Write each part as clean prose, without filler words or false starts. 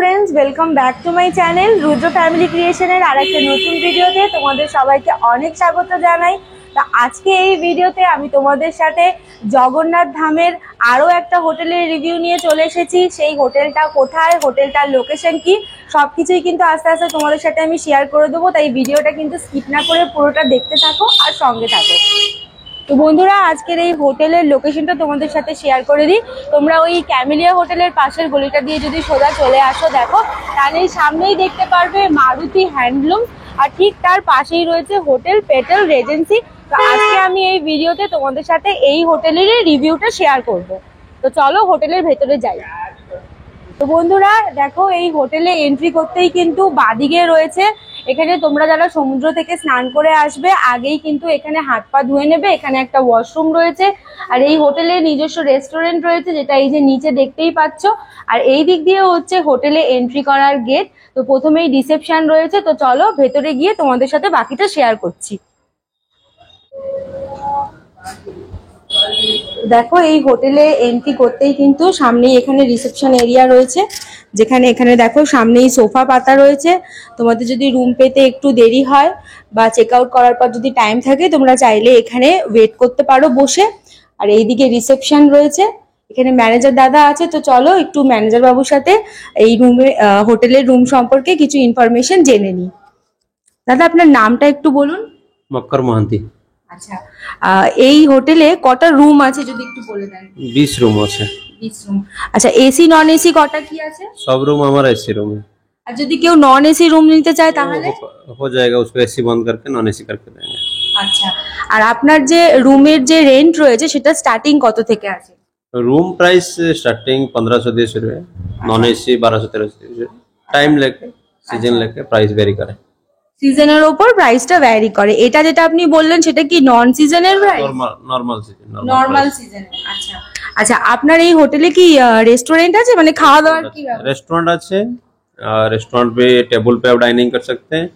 Friends, welcome back to my channel Rudra family ক্রিয়েশনের আরেকটা নতুন ভিডিওতে তোমাদের সবাইকে অনেক স্বাগত জানাই। তা আজকে এই ভিডিওতে আমি তোমাদের সাথে জগন্নাথ ধামের আরও একটা হোটেলের রিভিউ নিয়ে চলে এসেছি। সেই হোটেলটা কোথায়, হোটেলটার লোকেশন কি, সব কিছুই কিন্তু আস্তে আস্তে তোমাদের সাথে আমি শেয়ার করে দেবো। তাই ভিডিওটা কিন্তু স্কিপ না করে পুরোটা দেখতে থাকো আর সঙ্গে থাকো। তো বন্ধুরা, আজকের এই হোটেলের লোকেশনটা তোমাদের সাথে শেয়ার করে দিই। তোমরা ওই ক্যামেলিয়া হোটেলের পাশের গলিটা দিয়ে যদি সোজা চলে আসো, দেখো তাহলে সামনেই দেখতে পারবে মারুতি হ্যান্ডলুম, আর ঠিক তার পাশেই রয়েছে হোটেল পেটেল রেজেন্সি। তো আজকে আমি এই ভিডিওতে তোমাদের সাথে এই হোটেলের রিভিউটা শেয়ার করব। তো চলো হোটেলের ভেতরে যাই। তো বন্ধুরা দেখো, এই হোটেলে এন্ট্রি করতেই কিন্তু বাদিকে রয়েছে, এখানে তোমরা যারা সমুদ্র থেকে স্নান করে আসবে আগেই কিন্তু এখানে হাত পা ধুয়ে নেবে। এখানে একটা ওয়াশরুম রয়েছে, আর এই হোটেলে নিজস্ব রেস্টুরেন্ট রয়েছে, যেটা এই যে নিচে দেখতেই পাচ্ছ। আর এই দিক দিয়ে হচ্ছে হোটেলে এন্ট্রি করার গেট। তো প্রথমেই রিসেপশন রয়েছে, তো চলো ভেতরে গিয়ে তোমাদের সাথে বাকিটা শেয়ার করছি। দেখো, এই হোটেলে এন্ট্রি করতেই কিন্তু সামনেই এখানে রিসেপশন এরিয়া রয়েছে, যেখানে এখানে দেখো সামনেই সোফা পাতা রয়েছে। তোমাদের যদি রুম পেতে একটু দেরি হয় বা চেক আউট করার পর যদি টাইম থাকে, তোমরা চাইলে এখানে ওয়েট করতে পারো বসে। আর এইদিকে রিসেপশন রয়েছে, এখানে ম্যানেজার দাদা আছে। তো চলো একটু ম্যানেজার বাবুর সাথে এই রুমে হোটেলের রুম সম্পর্কে কিছু ইনফরমেশন জেনে নিই। দাদা, আপনার নামটা একটু বলুন। মক্কর মহান্তি। আচ্ছা, এই হোটেলে কটা রুম আছে যদি একটু বলে দেন। 20 रूम আছে। 20 রুম। আচ্ছা, এসি নন এসি কটা কি আছে? सब रूम हमारा एसी रूम है। আর যদি কেউ নন এসি রুম নিতে চায় তাহলে? हो जाएगा, उसको एसी बंद करके नॉन एसी करके देंगे। আচ্ছা, আর আপনার যে রুমের যে রেন্ট রয়েছে সেটা স্টার্টিং কত থেকে আছে? रूम प्राइस स्टार्टिंग 1520 रुपए, नॉन एसी 1213 टाइम लेके सीजन लेके प्राइस वेरी करे। সিজনের উপর প্রাইসটা ভ্যারি করে। এটা যেটা আপনি বললেন সেটা কি নন সিজনের প্রাইস? Normal season. নরমাল সিজনের। আচ্ছা আচ্ছা, আপনার এই হোটেলে কি রেস্টুরেंट আছে, মানে খাওয়া দাওয়ার কি ব্যবস্থা? रेस्टोरेंट আছে, रेस्टोरेंट पे टेबल पे आप डाइनिंग कर सकते हैं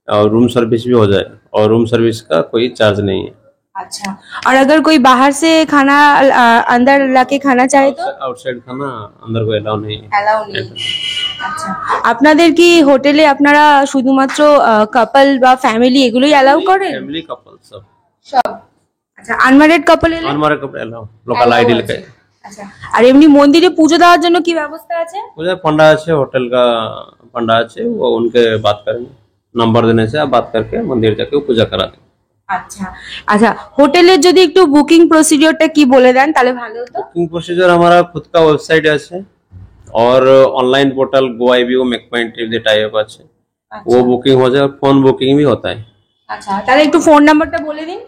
और रूम सर्विस भी हो जाए, और रूम सर्विस का कोई चार्ज नहीं है। अच्छा, और अगर कोई बाहर से खाना अंदर लाके खाना चाहे तो? आउटसाइड खाना अंदर को अलाउ नहीं है। अलाउ नहीं। আচ্ছা, আপনাদের কি হোটেলে আপনারা শুধুমাত্র কাপল বা ফ্যামিলি এগুলোই অ্যালাউ করেন? फैमिली कपल सब। সব। আচ্ছা, আনম্যারিড কাপল এলে? अनमारे कपड़े अलाउ, लोकल आईडी लेके। আচ্ছা, আর এমনি মন্দিরে পুজো দেওয়ার জন্য কি ব্যবস্থা আছে? मुझे पंडा আছে, होटल का पंडा আছে, वो उनके बात करेंगे, नंबर देने से आप बात करके मंदिर जाके पूजा करा दें। আচ্ছা আচ্ছা, হোটেলের যদি একটু বুকিং প্রসিডিওরটা কি বলে দেন তাহলে ভালো হতো। बुकिंग प्रोसीजर हमारा खुद का वेबसाइट আছে, और ऑनलाइन पोर्टल गोआईबीओ मेक पॉइंट दे टाइप আছে, वो बुकिंग हो जाए, फोन बुकिंग भी होता है। আচ্ছা, তাহলে একটু ফোন নাম্বারটা বলে দিন।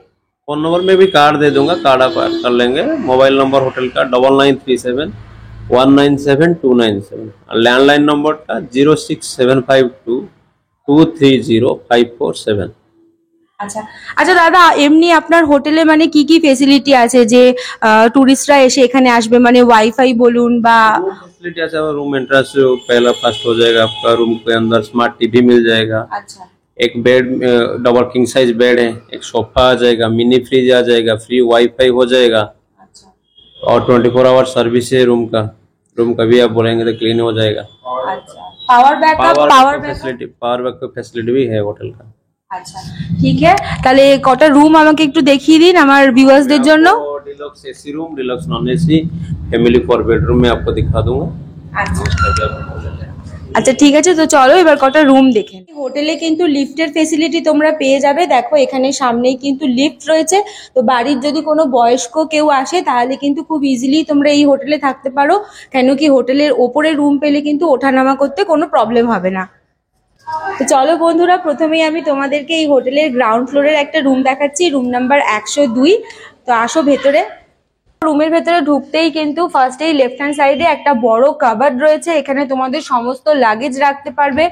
फोन नंबर में भी कार्ड दे दूंगा, कार्ड आप ऐड कर लेंगे। मोबाइल नंबर होटल का 9937197297, लैंडलाइन नंबर का 06752230547। আচ্ছা আচ্ছা দাদা, এমনি আপনার হোটেলে মানে কি কি ফেসিলিটি আছে যে টুরিস্টরা এসে এখানে আসবে, মানে ওয়াইফাই বলুন বা? फैसिलिटी अच्छा, रूम एंट्रेंस पहला फर्स्ट हो जाएगा आपका, रूम के अंदर स्मार्ट टीवी मिल जाएगा। अच्छा, एक bed, double king size bed है, एक सोफा आ जाएगा, मिनी फ्रिज आ जाएगा, फ्री वाईफाई हो जाएगा, अच्छा, और 24 आवर सर्विस है रूम का। रूम का भी आप बोलेंगे तो क्लीन हो जाएगा। अच्छा, power backup facility, power backup facility भी है होटल का। আচ্ছা ঠিক আছে, তাহলে কটা রুম আমাকে একটু দেখিয়ে দিন আমার ভিউয়ার্সদের জন্য। Deluxe AC room, deluxe non AC, family 4 bedroom में आपको दिखा दूंगा। আচ্ছা আচ্ছা ঠিক আছে, তো চলো এবার কটা রুম দেখেন। হোটেলে কিন্তু লিফটের ফেসিলিটি তোমরা পেয়ে যাবে। দেখো এখানে সামনেই কিন্তু লিফট রয়েছে। তো বাড়ির যদি কোনো বয়স্ক কেউ আসে তাহলে কিন্তু খুব ইজিলি তোমরা এই হোটেলে থাকতে পারো, কেন কি হোটেলের ওপরে রুম পেলে কিন্তু ওঠানামা করতে কোনো প্রবলেম হবে না। তো চলো বন্ধুরা, প্রথমেই আমি তোমাদেরকে এই হোটেলের গ্রাউন্ড ফ্লোরের একটা রুম দেখাচ্ছি, রুম নাম্বার 102। তো আসো ভেতরে। রুমের ভেতরে ঢুকতেই কিন্তু ফার্স্টেই লেফট হ্যান্ড সাইডে একটা বড় কাবার্ড রয়েছে, এখানে তোমাদের সমস্ত লাগেজ রাখতে পারবে।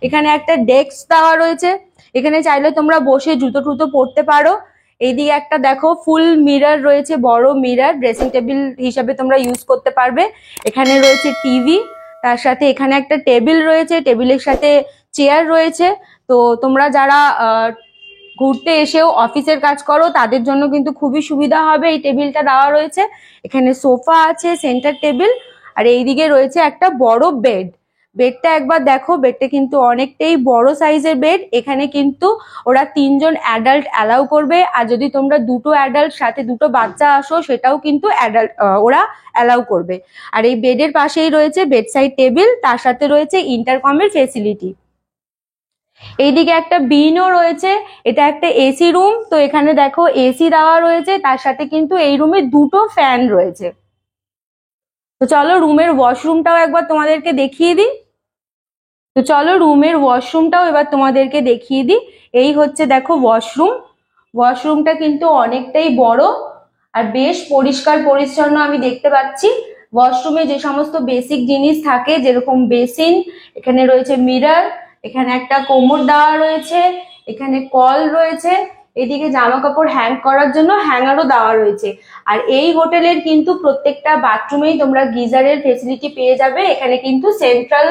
এখানে একটা ডেস্ক দেওয়া রয়েছে, এখানে চাইলে তোমরা বসে জুতো টুতো পরতে পারো। এইদিকে একটা দেখো ফুল মিরর রয়েছে, বড় মিরর, ড্রেসিং টেবিল হিসাবে তোমরা ইউজ করতে পারবে। এখানে রয়েছে টিভি, তার সাথে এখানে একটা টেবিল রয়েছে, টেবিলের সাথে চেয়ার রয়েছে। তো তোমরা যারা ঘুরতে এসেও অফিসের কাজ করো তাদের জন্য কিন্তু খুবই সুবিধা হবে, এই টেবিলটা দেওয়া রয়েছে। এখানে সোফা আছে, সেন্টার টেবিল, আর এইদিকে রয়েছে একটা বড় বেড। বেডটা একবার দেখো, বেডটা কিন্তু অনেকটাই বড় সাইজের বেড। এখানে কিন্তু ওরা 3 জন অ্যাডাল্ট অ্যালাউ করবে, আর যদি তোমরা 2টো অ্যাডাল্ট সাথে 2টো বাচ্চা আসো সেটাও কিন্তু ওরা অ্যালাউ করবে। আর এই বেডের পাশেই রয়েছে বেডসাইড টেবিল, তার সাথে রয়েছে ইন্টারকমের ফেসিলিটি। এইদিকে একটা বিনও রয়েছে, এটা একটা এসি রুম। তো এখানে দেখো এসি দেওয়া রয়েছে, তার সাথে কিন্তু এই রুমে 2টো ফ্যান রয়েছে। তো চলো রুমের ওয়াশরুমটাও একবার তোমাদেরকে দেখিয়ে দিই। তো চলো রুমের ওয়াশরুমটাও এবার তোমাদেরকে দেখিয়ে দিই। এই হচ্ছে দেখো ওয়াশরুম। ওয়াশরুমটা কিন্তু অনেকটাই বড় আর বেশ পরিষ্কার পরিচ্ছন্ন আমি দেখতে পাচ্ছি। ওয়াশরুমে যে সমস্ত বেসিক জিনিস থাকে, যেরকম বেসিন, এখানে রয়েছে মিরর, এখানে একটা কোমর দেওয়া রয়েছে, এখানে কল রয়েছে, এদিকে জামা কাপড় হ্যাং করার জন্য হ্যাঙ্গারও দেওয়া রয়েছে। আর এই হোটেলের কিন্তু প্রত্যেকটা বাথরুমেই তোমরা গিজারের ফেসিলিটি পেয়ে যাবে। এখানে কিন্তু সেন্ট্রাল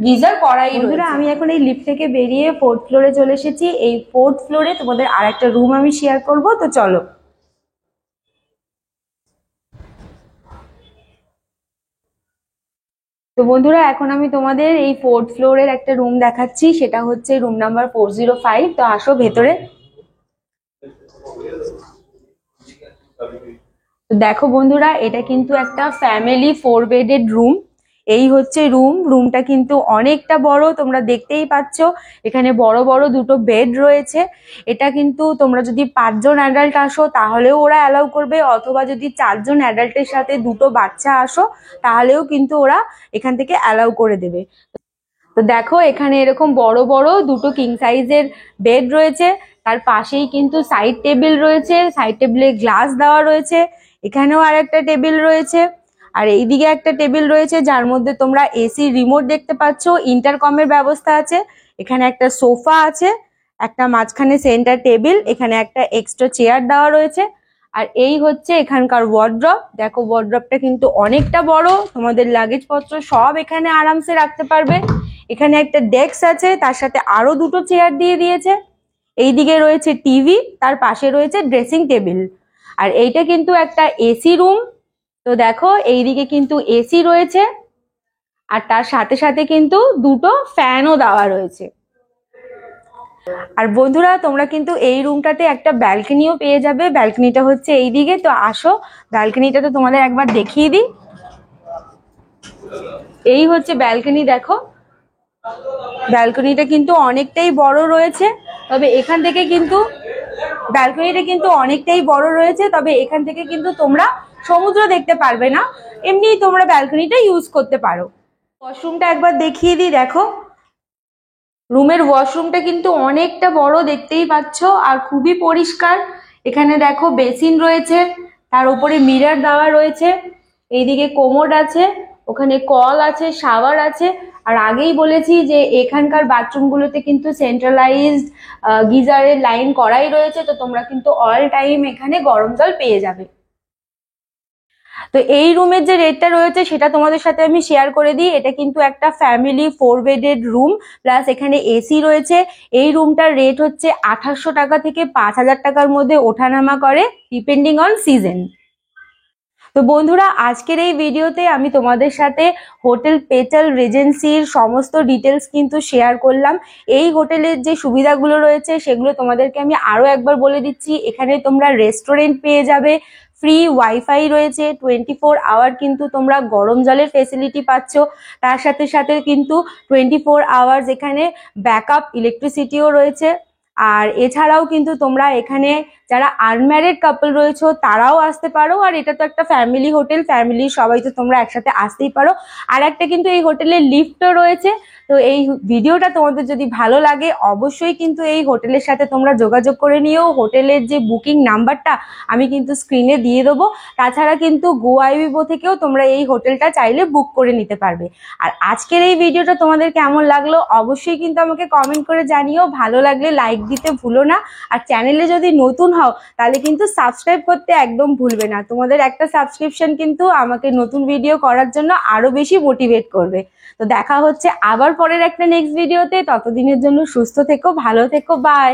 গিজার করাই রয়েছে। আমি এখন এই লিফট থেকে বেরিয়ে 4th ফ্লোরে চলে এসেছি। এই 4th ফ্লোরে তোমাদের আর একটা রুম আমি শেয়ার করব, তো চলো। তো বন্ধুরা এখন আমি তোমাদের এই 4th ফ্লোরের একটা রুম দেখাচ্ছি, সেটা হচ্ছে রুম নাম্বার 405। তো আসো ভেতরে। তো দেখো বন্ধুরা, এটা কিন্তু একটা ফ্যামিলি 4 বেডেড রুম। এই হচ্ছে রুমটা কিন্তু অনেকটা বড়, তোমরা দেখতেই পাচ্ছ। এখানে বড় বড় 2টো বেড রয়েছে। এটা কিন্তু তোমরা যদি 5 জন অ্যাডাল্ট আসো তাহলেও ওরা অ্যালাউ করবে, অথবা যদি 4 জন অ্যাডাল্টের সাথে 2টো বাচ্চা আসো তাহলেও কিন্তু ওরা এখান থেকে অ্যালাউ করে দেবে। তো দেখো এখানে এরকম বড় বড় 2টো কিং সাইজের বেড রয়েছে, তার পাশেই কিন্তু সাইড টেবিল রয়েছে, সাইড টেবিলে গ্লাস দেওয়া রয়েছে। এখানেও আর একটা টেবিল রয়েছে, আর এইদিকে একটা টেবিল রয়েছে যার মধ্যে তোমরা এসি রিমোট দেখতে পাচ্ছ, ইন্টারকমের ব্যবস্থা আছে। এখানে একটা সোফা আছে, একটা মাঝখানে সেন্টার টেবিল, এখানে একটা এক্সট্রা চেয়ার দেওয়া রয়েছে। আর এই হচ্ছে এখানকার ওয়ার্ড্রপ। দেখো ওয়ার্ড্রপটা কিন্তু অনেকটা বড়, তোমাদের লাগেজ পত্র সব এখানে আরামসে রাখতে পারবে। এখানে একটা ডেস্ক আছে, তার সাথে আরো 2টো চেয়ার দিয়ে দিয়েছে। এইদিকে রয়েছে টিভি, তার পাশে রয়েছে ড্রেসিং টেবিল। আর এইটা কিন্তু একটা এসি রুম। তো দেখো এইদিকে কিন্তু এসি রয়েছে, আর তার সাথে সাথে কিন্তু 2টো ফ্যানও দেওয়া রয়েছে। আর বন্ধুরা তোমরা কিন্তু এই রুমটাতে একটা ব্যালকনিও পেয়ে যাবে। ব্যালকনিটা হচ্ছে এইদিকে। তো আসো ব্যালকনিটা তো তোমাদের একবার দেখিয়ে দিই। এই হচ্ছে ব্যালকনি। দেখো ব্যালকনিটা কিন্তু অনেকটাই বড় রয়েছে, তবে এখান থেকে কিন্তু এখান থেকে কিন্তু তোমরা সমুদ্র দেখতে পারবে না, এমনি তোমরা ব্যালকনিটা ইউজ করতে পারো। ওয়াশরুমটা একবার দেখিয়ে দিই। দেখো রুমের ওয়াশরুমটা কিন্তু অনেকটা বড়, দেখতেই পাচ্ছ, আর খুবই পরিষ্কার। এখানে দেখো বেসিন রয়েছে, তার উপরে মিরর দেওয়া রয়েছে, এইদিকে কোমোড আছে, ওখানে কল আছে, শাওয়ার আছে। আর আগেই বলেছি যে এখানকার বাথরুমগুলোতে কিন্তু সেন্ট্রালাইজড গিজারের লাইন করাই রয়েছে, তো তোমরা কিন্তু অল টাইম এখানে গরম জল পেয়ে যাবে। তো এই রুমের যে রেটটা রয়েছে সেটা তোমাদের সাথে আমি শেয়ার করে দিই। এটা কিন্তু একটা ফ্যামিলি 4 বেডেড রুম, প্লাস এখানে এসি রয়েছে। এই রুমটার রেট হচ্ছে 2800 টাকা থেকে 5000 টাকার মধ্যে ওঠানামা করে, ডিপেন্ডিং অন সিজন। তো বন্ধুরা আজকের এই ভিডিওতে আমি তোমাদের সাথে হোটেল পেটাল রিজেন্সির সমস্ত ডিটেলস কিন্তু শেয়ার করলাম। এই হোটেলের যে সুবিধাগুলো রয়েছে সেগুলো তোমাদেরকে আমি আরো একবার বলে দিচ্ছি। এখানে তোমরা রেস্টুরেন্ট পেয়ে যাবে, ফ্রি ওয়াইফাই রয়েছে, 24 আওয়ার কিন্তু তোমরা গরম জলের ফেসিলিটি পাচ্ছ, তার সাথে সাথে কিন্তু 24 আওয়ার্স এখানে ব্যাকআপ ইলেকট্রিসিটিও রয়েছে। আর এছাড়াও কিন্তু তোমরা এখানে যারা আনম্যারিড কাপল রয়েছে তারাও আসতে পারো। আর এটা তো একটা ফ্যামিলি হোটেল, ফ্যামিলির সবাই তো তোমরা একসাথে আসতেই পারো। আর একটা কিন্তু এই হোটেলের লিফটও রয়েছে। তো এই ভিডিওটা তোমাদের যদি ভালো লাগে অবশ্যই কিন্তু এই হোটেলের সাথে তোমরা যোগাযোগ করে নিও। হোটেলের যে বুকিং নাম্বারটা আমি কিন্তু স্ক্রিনে দিয়ে দেবো। তাছাড়া কিন্তু গোয়াইবিবো থেকেও তোমরা এই হোটেলটা চাইলে বুক করে নিতে পারবে। আর আজকের এই ভিডিওটা তোমাদের কেমন লাগলো অবশ্যই কিন্তু আমাকে কমেন্ট করে জানিও। ভালো লাগলে লাইক দিতে ভুলো না, আর চ্যানেলে যদি নতুন হও তাহলে কিন্তু সাবস্ক্রাইব করতে একদম ভুলবে না। তোমাদের একটা সাবস্ক্রিপশন কিন্তু আমাকে নতুন ভিডিও করার জন্য আরো বেশি মোটিভেট করবে। তো দেখা হচ্ছে আবার পরের একটা নেক্সট ভিডিওতে। ততদিনের জন্য সুস্থ থেকো, ভালো থেকো, বাই।